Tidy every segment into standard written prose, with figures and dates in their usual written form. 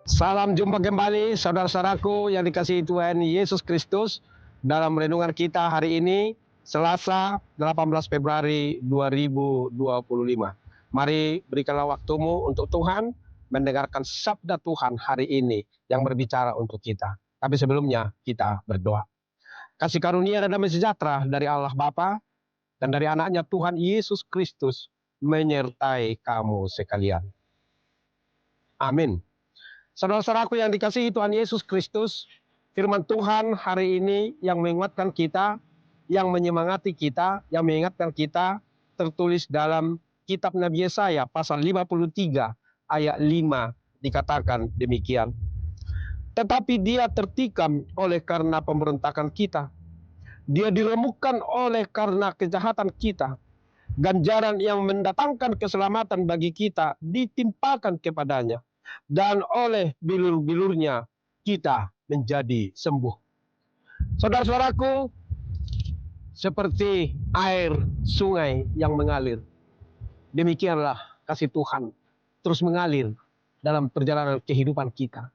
Salam jumpa kembali saudara-saudaraku yang dikasihi Tuhan Yesus Kristus dalam renungan kita hari ini Selasa 18 Februari 2025. Mari berikanlah waktumu untuk Tuhan mendengarkan sabda Tuhan hari ini yang berbicara untuk kita. Tapi sebelumnya kita berdoa. Kasih karunia dan damai sejahtera dari Allah Bapa dan dari anaknya Tuhan Yesus Kristus menyertai kamu sekalian. Amin. Saudara-saudaraku yang dikasihi Tuhan Yesus Kristus, firman Tuhan hari ini yang menguatkan kita, yang menyemangati kita, yang mengingatkan kita, tertulis dalam kitab Nabi Yesaya pasal 53 ayat 5 dikatakan demikian. Tetapi dia tertikam oleh karena pemberontakan kita. Dia diremukkan oleh karena kejahatan kita. Ganjaran yang mendatangkan keselamatan bagi kita ditimpakan kepadanya. Dan oleh bilur-bilurnya kita menjadi sembuh. Saudara-saudaraku, seperti air sungai yang mengalir, demikianlah kasih Tuhan terus mengalir dalam perjalanan kehidupan kita.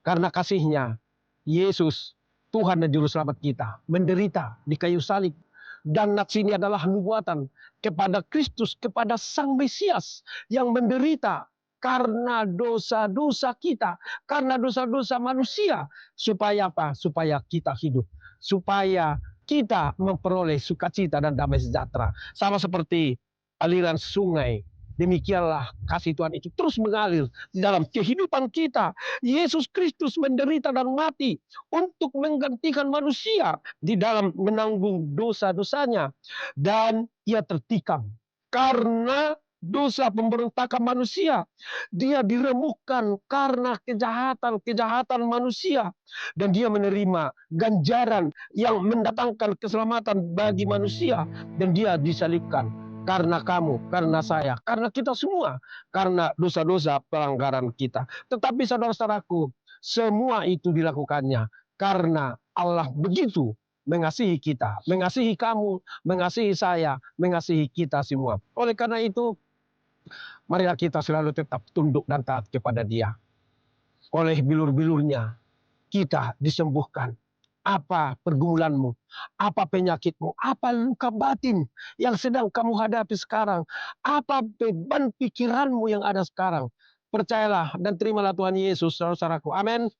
Karena kasihnya, Yesus, Tuhan dan Juru Selamat kita, menderita di kayu salib. Dan nats ini adalah nubuatan kepada Kristus, kepada Sang Mesias yang menderita karena dosa-dosa kita, karena dosa-dosa manusia. Supaya apa? Supaya kita hidup. Supaya kita memperoleh sukacita dan damai sejahtera. Sama seperti aliran sungai. Demikianlah kasih Tuhan itu terus mengalir di dalam kehidupan kita. Yesus Kristus menderita dan mati untuk menggantikan manusia di dalam menanggung dosa-dosanya. Dan ia tertikam karena dosa pemberontakan manusia. Dia diremukkan karena kejahatan-kejahatan manusia. Dan dia menerima ganjaran yang mendatangkan keselamatan bagi manusia. Dan dia disalibkan karena kamu, karena saya, karena kita semua, karena dosa-dosa pelanggaran kita. Tetapi saudara-saudaraku, semua itu dilakukannya karena Allah begitu mengasihi kita, mengasihi kamu, mengasihi saya, mengasihi kita semua. Oleh karena itu, marilah kita selalu tetap tunduk dan taat kepada Dia. Oleh bilur-bilurnya kita disembuhkan. Apa pergumulanmu, apa penyakitmu, apa luka batin yang sedang kamu hadapi sekarang, apa beban pikiranmu yang ada sekarang. Percayalah dan terimalah Tuhan Yesus, saudaraku. Amin.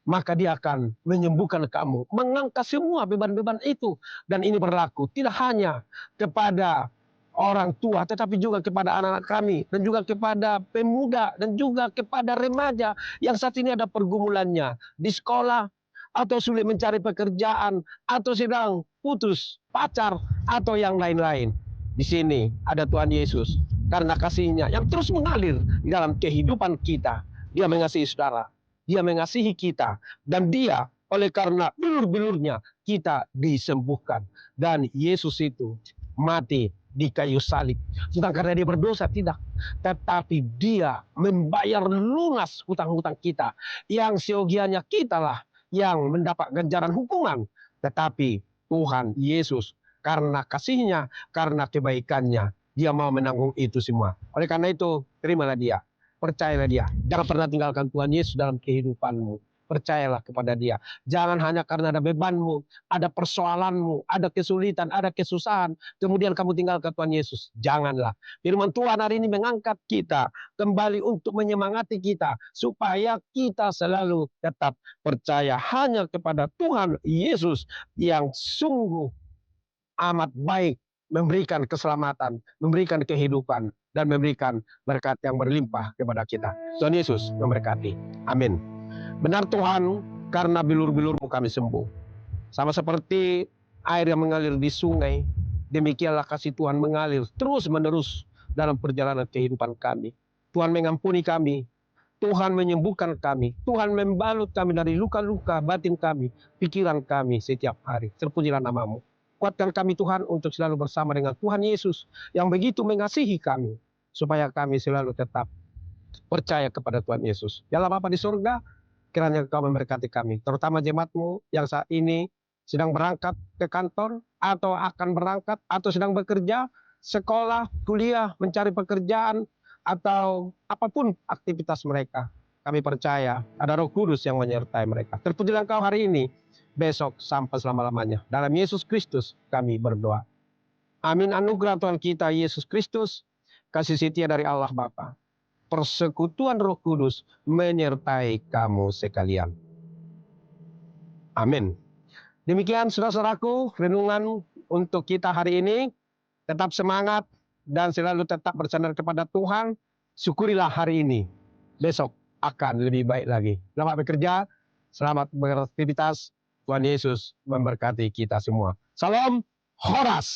Maka dia akan menyembuhkan kamu, mengangkat semua beban-beban itu. Dan ini berlaku tidak hanya kepada orang tua, tetapi juga kepada anak-anak kami, dan juga kepada pemuda, dan juga kepada remaja yang saat ini ada pergumulannya di sekolah, atau sulit mencari pekerjaan, atau sedang putus pacar, atau yang lain-lain. Di sini ada Tuhan Yesus, karena kasihnya yang terus mengalir di dalam kehidupan kita. Dia mengasihi saudara, dia mengasihi kita, dan dia oleh karena bilur-bilurnya kita disembuhkan. Dan Yesus itu mati di kayu salib. Bukan karena dia berdosa, tidak. Tetapi dia membayar lunas hutang-hutang kita. Yang seyogianya kitalah yang mendapat ganjaran hukuman. Tetapi Tuhan Yesus karena kasihnya, karena kebaikannya, dia mau menanggung itu semua. Oleh karena itu, terimalah dia. Percayalah dia. Jangan pernah tinggalkan Tuhan Yesus dalam kehidupanmu. Percayalah kepada dia. Jangan hanya karena ada bebanmu, ada persoalanmu, ada kesulitan, ada kesusahan, kemudian kamu tinggalkan Tuhan Yesus. Janganlah. Firman Tuhan hari ini mengangkat kita kembali untuk menyemangati kita, supaya kita selalu tetap percaya hanya kepada Tuhan Yesus yang sungguh amat baik, memberikan keselamatan, memberikan kehidupan, dan memberikan berkat yang berlimpah kepada kita. Tuhan Yesus memberkati. Amin. Benar Tuhan, karena bilur-bilurmu kami sembuh. Sama seperti air yang mengalir di sungai, demikianlah kasih Tuhan mengalir terus-menerus dalam perjalanan kehidupan kami. Tuhan mengampuni kami, Tuhan menyembuhkan kami, Tuhan membalut kami dari luka-luka batin kami, pikiran kami setiap hari. Terpujilah namamu. Kuatkan kami Tuhan untuk selalu bersama dengan Tuhan Yesus yang begitu mengasihi kami, supaya kami selalu tetap percaya kepada Tuhan Yesus. Ya Allah Bapa di surga, kiranya Kau memberkati kami, terutama jemaatmu yang saat ini sedang berangkat ke kantor, atau akan berangkat, atau sedang bekerja, sekolah, kuliah, mencari pekerjaan, atau apapun aktivitas mereka. kami percaya ada Roh Kudus yang menyertai mereka. Terpujilah Engkau hari ini, besok sampai selama-lamanya. Dalam Yesus Kristus kami berdoa. Amin. Anugerah Tuhan kita Yesus Kristus, kasih setia dari Allah Bapa, persekutuan Roh Kudus menyertai kamu sekalian. Amin. Demikian saudara-saudaraku renungan untuk kita hari ini. Tetap semangat dan selalu tetap bersandar kepada Tuhan. Syukurilah hari ini. Besok akan lebih baik lagi. Selamat bekerja, selamat beraktivitas. Tuhan Yesus memberkati kita semua. Salam Horas.